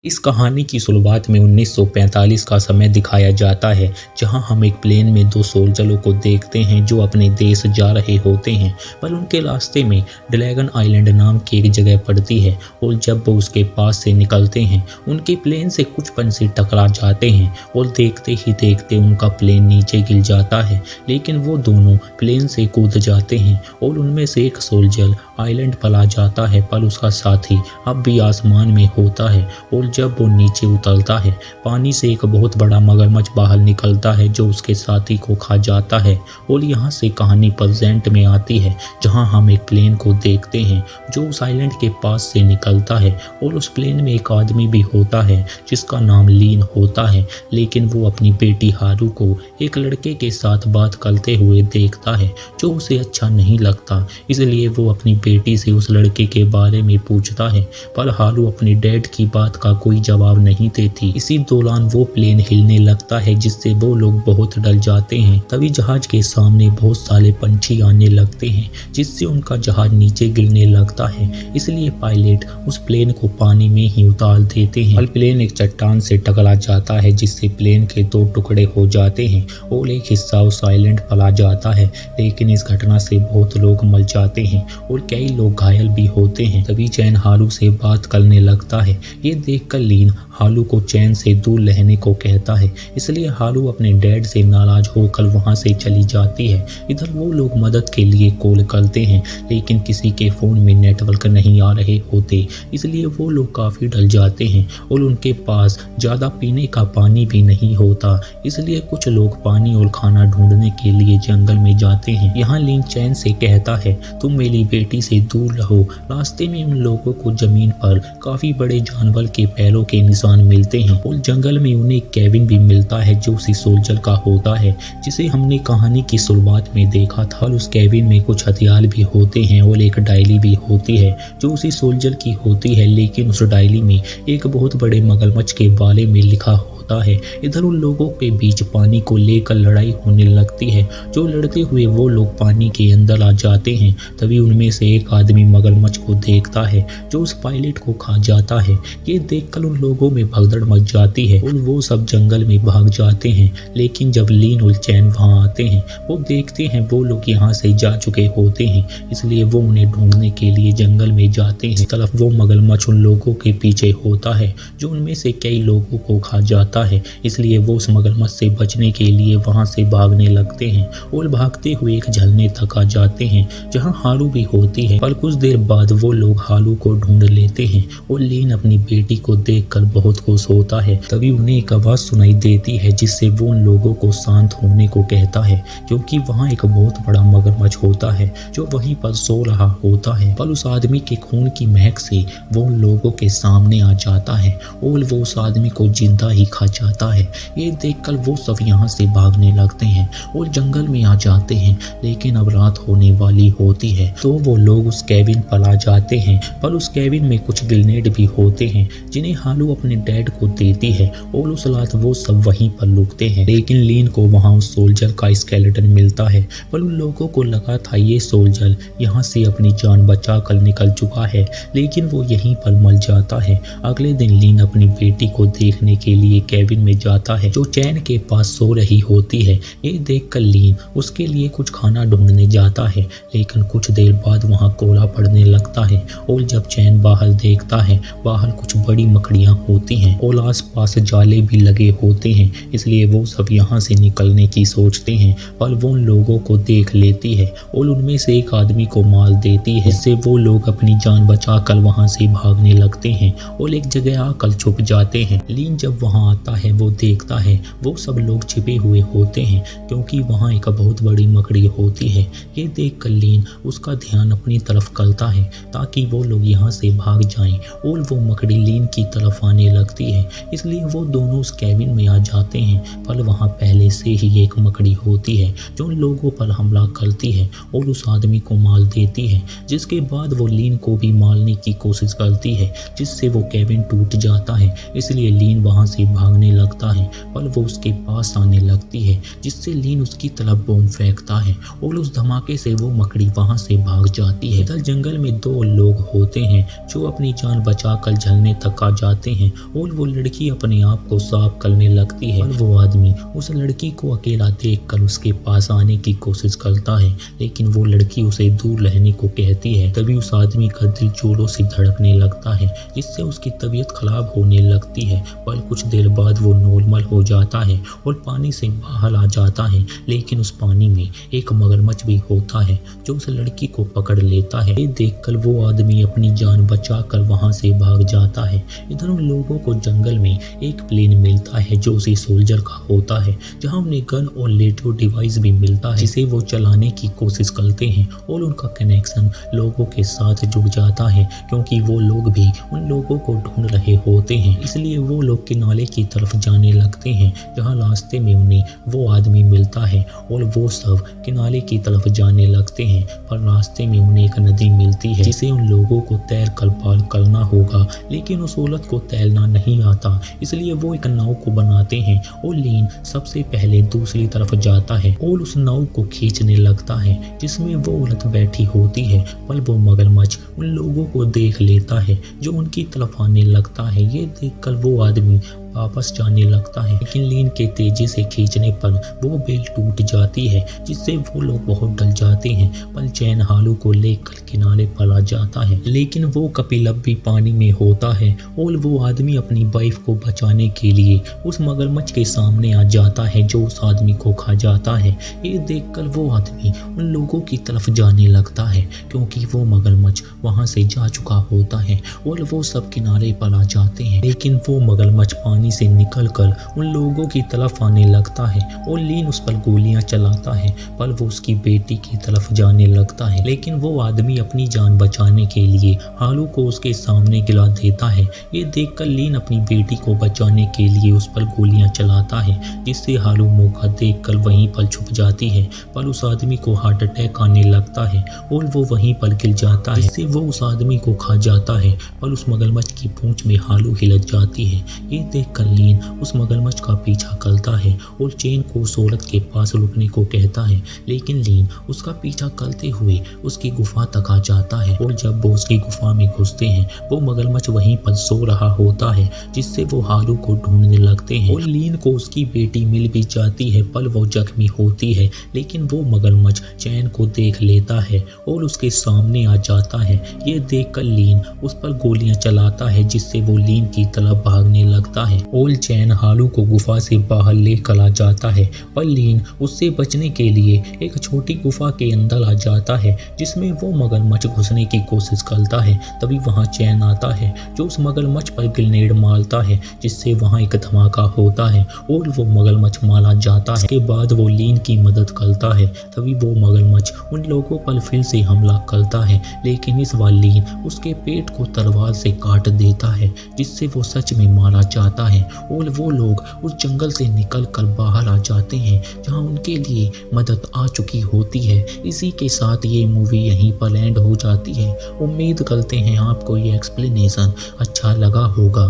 इस कहानी की शुरुआत में 1945 का समय दिखाया जाता है, जहां हम एक प्लेन में दो सोल्जरों को देखते हैं जो अपने देश जा रहे होते हैं। पर उनके रास्ते में ड्रैगन आइलैंड नाम की एक जगह पड़ती है और जब वो उसके पास से निकलते हैं, उनके प्लेन से कुछ पंछी टकरा जाते हैं और देखते ही देखते उनका प्लेन नीचे गिर जाता है। लेकिन वो दोनों प्लेन से कूद जाते हैं और उनमें से एक सोल्जर आइलैंड पर आ जाता है, पर उसका साथी अब भी आसमान में होता है। और जब वो नीचे उतरता है, पानी से एक बहुत बड़ा मगरमच्छ बाहर निकलता है जो उसके साथी को खा जाता है। और यहाँ से कहानी प्रेजेंट में आती है, जहाँ हम एक प्लेन को देखते हैं जो उस आइलैंड के पास से निकलता है। और उस प्लेन में एक आदमी भी होता है जिसका नाम लीन होता है, लेकिन वो अपनी बेटी हारू को एक लड़के के साथ बात करते हुए देखता है जो उसे अच्छा नहीं लगता। इसलिए वो अपनी बेटी से उस लड़के के बारे में पूछता है, पर हारू अपनी डैड की बात का कोई जवाब नहीं देती। इसी दौरान वो प्लेन हिलने लगता है, जिससे वो लोग बहुत डर जाते हैं। तभी जहाज के सामने बहुत सारे पंछी आने लगते हैं, जिससे उनका जहाज नीचे गिरने लगता है। इसलिए पायलट उस प्लेन को पानी में ही उतार देते हैं। पर प्लेन एक चट्टान से टकरा जाता है, जिससे प्लेन के दो टुकड़े हो जाते हैं और एक हिस्सा उस आइलैंड पर आ जाता है। लेकिन इस घटना से बहुत लोग मर जाते हैं और कई लोग घायल भी होते हैं। तभी चैन हारू से बात करने लगता है। ये देखकर लीन हारू को चैन से दूर रहने को कहता है, इसलिए हारू अपने डैड से नाराज होकर वहां से चली जाती है। इधर वो लोग मदद के लिए कॉल करते हैं, लेकिन किसी के फोन में नेटवर्क नहीं आ रहे होते। इसलिए वो लोग काफी डर जाते हैं और उनके पास ज्यादा पीने का पानी भी नहीं होता। इसलिए कुछ लोग पानी और खाना ढूंढने के लिए जंगल में जाते हैं। यहाँ लीन चैन से कहता है, तुम मेरी बेटी से दूर रहो। रास्ते में उन लोगों को जमीन पर काफी बड़े जानवर के पैरों के निशान मिलते हैं और जंगल में उन्हें एक केबिन भी मिलता है जो उसी सोल्जर का होता है जिसे हमने कहानी की शुरुआत में देखा था। उस केबिन में कुछ हथियार भी होते हैं और एक डायरी भी होती है जो उसी सोल्जर की होती है, लेकिन उस डायरी में एक बहुत बड़े मगरमच्छ के बारे में लिखा होता है। इधर उन लोगों के बीच पानी को लेकर लड़ाई होने लगती है। जो लड़ते हुए वो लोग पानी के अंदर आ जाते हैं। तभी उनमें से एक आदमी मगरमच्छ को देखता है जो उस पायलट को खा जाता है। ये देखकर उन लोगों में भगदड़ मच जाती है और वो सब जंगल में भाग जाते हैं। लेकिन जब लीन और चैन वहां आते हैं, वो देखते हैं वो लोग यहाँ से जा चुके होते हैं। इसलिए वो उन्हें ढूंढने के लिए जंगल में जाते हैं। इस तरफ वो मगरमच्छ उन लोगों के पीछे होता है जो उनमें से कई लोगों को खा जाता है। इसलिए वो उस मगरमच्छ से बचने के लिए वहां से भागने लगते हैं और भागते हुए एक झरने तक आ जाते हैं जहां हारू भी होती है। पर कुछ देर बाद वो लोग हारू को ढूंढ लेते हैं और लीन अपनी बेटी को देखकर बहुत खुश होता है। तभी उन्हें एक आवाज सुनाई देती है जिससे वो उन लोगों को शांत होने को कहता है, क्योंकि वहां एक बहुत बड़ा मगरमच्छ होता है जो वहीं पर सो रहा होता है। पर उस आदमी के खून की महक से वो उन लोगों के सामने आ जाता है और वो उस आदमी को जिंदा ही खा जाता है। ये देखकर वो सब यहाँ से भागने लगते हैं और जंगल में आ जाते हैं। लेकिन अब रात होने वाली होती है तो वो लोग उस केबिन पर आ जाते हैं। पर उस केबिन में कुछ ग्रेनेड भी होते हैं जिन्हें हारू अपने डैड को देती है और उस रात वो सब वहीं पर रुकते हैं। लेकिन लीन को वहाँ उस सोल्जर का स्केलेटन मिलता है। पर उन लोगों को लगा था ये सोल्जर यहाँ से अपनी जान बचा कर निकल चुका है, लेकिन वो यहीं पर मर जाता है। अगले दिन लीन अपनी बेटी को देखने के लिए केबिन में जाता है जो चैन के पास सो रही होती है। ये देखकर लीन उसके लिए कुछ खाना ढूंढने जाता है, लेकिन कुछ देर बाद वहाँ कोहरा पड़ने लगता है और जब चैन बाहर देखता है, बाहर कुछ बड़ी मकड़ियाँ होती हैं और आसपास जाले भी लगे होते हैं। इसलिए वो सब यहाँ से निकलने की सोचते हैं, पर वो उन लोगों को देख लेती है और उनमें से एक आदमी को मार देती है। इससे वो लोग अपनी जान बचाकर वहाँ से भागने लगते हैं और एक जगह आकर छुप जाते हैं। लीन जब वहाँ आता है वो देखता है वो सब लोग छिपे हुए होते हैं, क्योंकि वहाँ एक बहुत बड़ी मकड़ी होती है। ये देखकर लीन उसका ध्यान अपनी तरफ करता है ताकि वो लोग यहाँ से भाग जाएं और वो मकड़ी लीन की तरफ आने लगती है। इसलिए वो दोनों उस केबिन में आ जाते हैं। पर वहाँ पहले से ही एक मकड़ी होती है जो उन लोगों पर हमला करती है और उस आदमी को मार देती है, जिसके बाद वो लीन को भी मारने की कोशिश करती है, जिससे वो केबिन टूट जाता है। इसलिए लीन वहाँ से भाग भागने लगता है पर वो उसके पास आने लगती है, जिससे लीन उसकी तरफ बॉम्ब फेंकता है और उस धमाके से वो मकड़ी वहां से भाग जाती है। इधर जंगल में दो लोग होते हैं जो अपनी जान बचाकर झलने तक आ जाते हैं और वो लड़की अपने आप को साफ करने लगती है। वो आदमी उस लड़की को अकेला देखकर उसके पास आने की कोशिश करता है, लेकिन वो लड़की उसे दूर रहने को कहती है। तभी उस आदमी का दिल जोरों से धड़कने लगता है, जिससे उसकी तबीयत खराब होने लगती है। पर कुछ देर बाद वो नॉर्मल हो जाता है और पानी से बाहर आ जाता है, लेकिन उस पानी में एक मगरमच्छ भी होता है जो उस लड़की को पकड़ लेता है। ये देखकर वो आदमी अपनी जान बचाकर वहां से भाग जाता है। इधर उन लोगों को जंगल में एक प्लेन मिलता है जो उसी सोल्जर का होता है, जहां उन्हें गन और रेडियो डिवाइस भी मिलता है, जिसे वो चलाने की कोशिश करते हैं और उनका कनेक्शन लोगों के साथ जुड़ जाता है, क्योंकि वो लोग भी उन लोगों को ढूंढ रहे होते हैं। इसलिए वो लोग किनारे की तरफ जाने लगते हैं, जहां रास्ते में उन्हें वो आदमी मिलता है और वो सब किनारे की तरफ जाने लगते हैं। पर रास्ते में उन्हें एक नदी मिलती है जिसे उन लोगों को तैर कर पार करना होगा, लेकिन उस औरत को तैरना नहीं आता, इसलिए वो एक नाव को बनाते हैं और लीन सबसे पहले दूसरी तरफ जाता है और उस नाव को खींचने लगता है जिसमें वो औरत बैठी होती है। पर वो मगरमच्छ उन लोगों को देख लेता है जो उनकी तरफ आने लगता है। ये देखकर वो आदमी वापस जाने लगता है, लेकिन लीन के तेजी से खींचने पर वो बेल टूट जाती है, जिससे वो लोग बहुत डर जाते हैं। पर चैन हालू को लेकर किनारे पर आ जाता है, लेकिन वो कपिल भी पानी में होता है और वो आदमी अपनी वाइफ को बचाने के लिए उस मगरमच्छ के सामने आ जाता है जो उस आदमी को खा जाता है। ये देखकर वो आदमी उन लोगों की तरफ जाने लगता है, क्योंकि वो मगरमच्छ वहां से जा चुका होता है और वो सब किनारे पर आ जाते हैं। लेकिन वो मगरमच्छ पानी से निकलकर उन लोगों की तरफ आने लगता है और लीन उस पर गोलियां चलाता है, पर वो उसकी बेटी की तरफ जाने लगता है। लेकिन वो आदमी अपनी जान बचाने के लिए हालू को उसके सामने गिरा देता है। ये देखकर लीन अपनी बेटी को बचाने के लिए उस पर गोलियां चलाता है, जिससे हालू मौका देखकर वहीं पर छुप जाती है। पर उस आदमी को हार्ट अटैक आने लगता है और वो वहीं पर गिर जाता है, जिससे वो उस आदमी को खा जाता है। पर उस मगरमच्छ की पूंछ में हालू हिलक जाती है। ये देखकर लीन उस मगरमच्छ का पीछा करता है और चैन को उस औरत के पास रुकने को कहता है, लेकिन लीन उसका पीछा करते हुए उसकी गुफा तक आ जाता है। और जब वो उसकी गुफा में घुसते हैं, वो मगरमच्छ वहीं पर सो रहा होता है, जिससे वो हालू को ढूंढने लगते हैं और लीन को उसकी बेटी मिल भी जाती है। पर वो जख्मी होती है, लेकिन वो मगरमच्छ चैन को देख लेता है और उसके सामने आ जाता है। ये देखकर लीन उस पर गोलियां चलाता है, जिससे वो लीन की तरफ भागने लगता है और चैन हालू को गुफा से बाहर लेकर आ जाता है। पर लीन उससे बचने के लिए एक छोटी गुफा के अंदर आ जाता है, जिसमें वो मगरमच्छ घुसने की कोशिश करता है। तभी वहां चैन आता है जो उस मगरमच्छ पर ग्रेनेड मारता है, जिससे वहां एक धमाका होता है और वो मगरमच्छ मारा जाता है। इसके बाद वो लीन की मदद करता है। तभी वो मगरमच्छ उन लोगों पर फिर से हमला करता है, लेकिन इस बार लीन उसके पेट को तलवार से काट देता है, जिससे वो सच में मारा जाता है और वो लोग उस जंगल से निकलकर बाहर आ जाते हैं, जहां उनके लिए मदद आ चुकी होती है। इसी के साथ ये मूवी यहीं पर एंड हो जाती है। उम्मीद करते हैं आपको ये एक्सप्लेनेशन अच्छा लगा होगा।